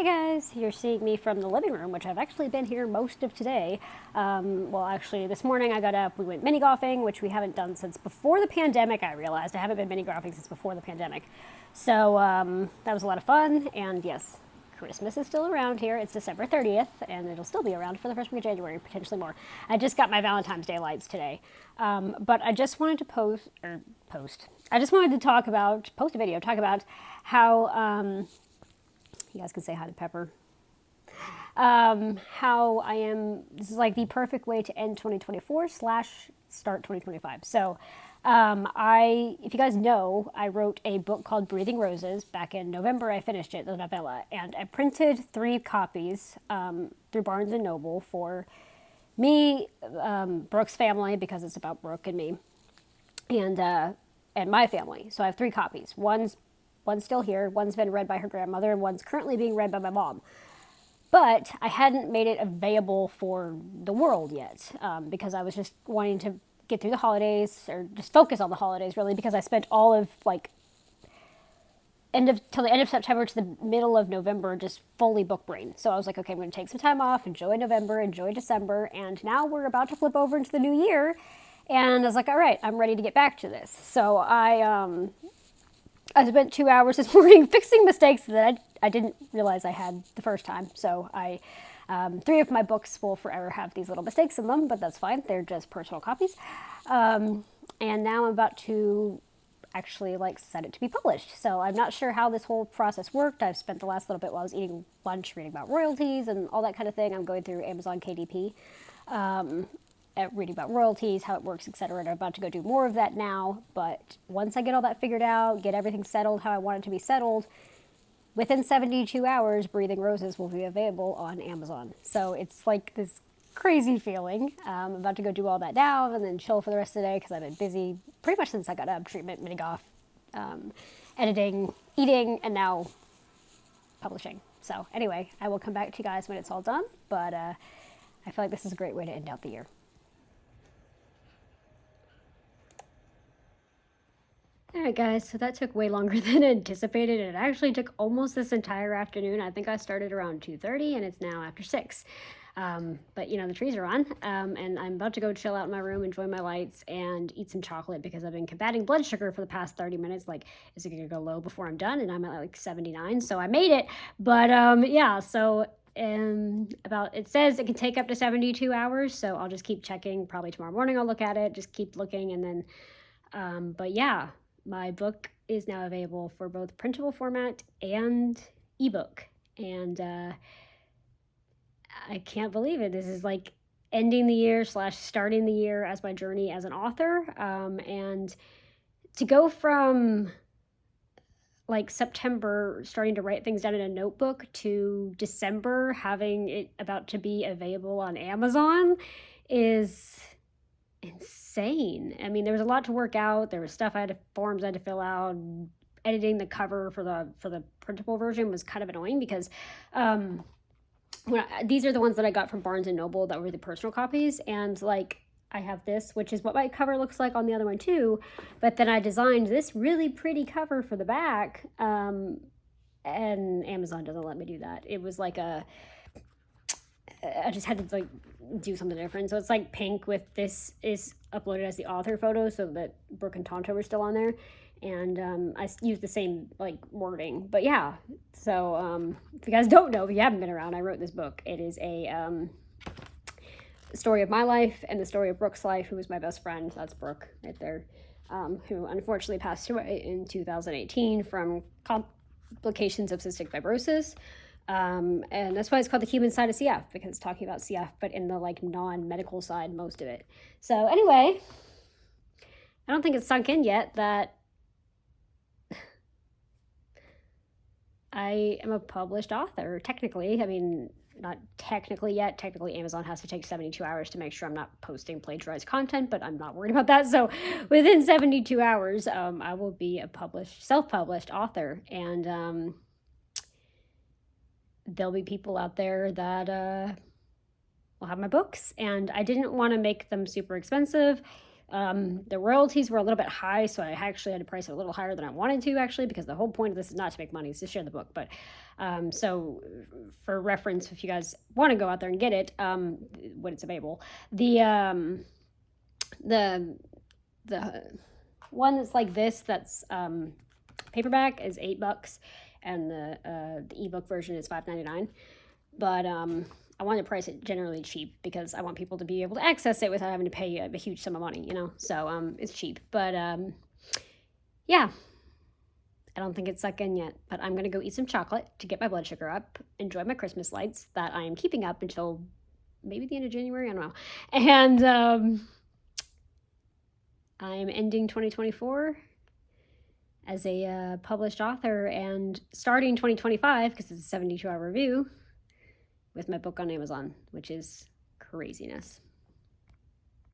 Hi guys, you're seeing me from the living room, which I've actually been here most of today. Well, actually, this morning I got up, we went mini golfing, which we haven't done since before the pandemic. I realized I haven't been mini golfing since before the pandemic. So that was a lot of fun, and yes, Christmas is still around here. It's December 30th, and it'll still be around for the first week of January, potentially more. I just got my Valentine's Day lights today. But I just wanted to post. I just wanted to post a video, talk about how, you guys can say hi to Pepper. How I am, this is like the perfect way to end 2024 slash start 2025. So, if you guys know, I wrote a book called Breathing Roses back in November. I finished it, the novella, and I printed 3 copies through Barnes and Noble for me, Brooke's family, because it's about Brooke and me, and my family. So I have 3 copies. One's still here, one's been read by her grandmother, and one's currently being read by my mom. But I hadn't made it available for the world yet because I was just wanting to get through the holidays, or just focus on the holidays really, because I spent all of till the end of September to the middle of November just fully book brain. So I was like, okay, I'm going to take some time off, enjoy November, enjoy December, and now we're about to flip over into the new year. And I was like, all right, I'm ready to get back to this. So I spent 2 hours this morning fixing mistakes that I didn't realize I had the first time. So 3 of my books will forever have these little mistakes in them, but that's fine. They're just personal copies. And now I'm about to actually set it to be published. So I'm not sure how this whole process worked. I've spent the last little bit while I was eating lunch reading about royalties and all that kind of thing. I'm going through Amazon KDP. Reading about royalties, how it works, etc. And I'm about to go do more of that now. But once I get all that figured out, get everything settled how I want it to be settled, within 72 hours, Breathing Roses will be available on Amazon. So it's like this crazy feeling. I'm about to go do all that now and then chill for the rest of the day because I've been busy pretty much since I got up. Treatment, mini golf, editing, eating, and now publishing. So anyway, I will come back to you guys when it's all done. But I feel like this is a great way to end out the year. Alright guys, so that took way longer than anticipated. It actually took almost this entire afternoon. I think I started around 2:30 and it's now after 6. But the trees are on, and I'm about to go chill out in my room, enjoy my lights, and eat some chocolate because I've been combating blood sugar for the past 30 minutes. Like, is it gonna go low before I'm done? And I'm at 79, so I made it. But yeah, so it says it can take up to 72 hours, so I'll just keep checking. Probably tomorrow morning I'll look at it, just keep looking, and then but yeah, my book is now available for both printable format and ebook. And I can't believe it. This is like ending the year slash starting the year as my journey as an author. And to go from September starting to write things down in a notebook to December having it about to be available on Amazon is insane. I mean, there was a lot to work out. There was forms I had to fill out. Editing the cover for the printable version was kind of annoying because these are the ones that I got from Barnes and Noble that were the personal copies, and I have this, which is what my cover looks like on the other one too, but then I designed this really pretty cover for the back, and Amazon doesn't let me do that. It was I just had to do something different. So it's pink with this is uploaded as the author photo so that Brooke and Tonto were still on there. And I used the same wording. But yeah, so if you guys don't know, if you haven't been around, I wrote this book. It is a story of my life and the story of Brooke's life, who was my best friend. That's Brooke right there, who unfortunately passed away in 2018 from complications of cystic fibrosis. And that's why it's called The Human Side of CF, because it's talking about CF, but in the non-medical side, most of it. So anyway, I don't think it's sunk in yet that I am a published author, technically. I mean, not technically yet. Technically, Amazon has to take 72 hours to make sure I'm not posting plagiarized content, but I'm not worried about that. So within 72 hours, I will be a self-published author, and there'll be people out there that will have my books, and I didn't want to make them super expensive. The royalties were a little bit high, so I actually had to price it a little higher than I wanted to, actually, because the whole point of this is not to make money, it's to share the book. But so for reference, if you guys want to go out there and get it, when it's available, the one that's like this, that's paperback, is $8, and the ebook version is $5.99. But I want to price it generally cheap because I want people to be able to access it without having to pay a huge sum of money, you know? So it's cheap. But yeah, I don't think it's sunk in yet. But I'm going to go eat some chocolate to get my blood sugar up, enjoy my Christmas lights that I am keeping up until maybe the end of January, I don't know. And I'm ending 2024 as a published author and starting 2025, because it's a 72-hour review, with my book on Amazon, which is craziness.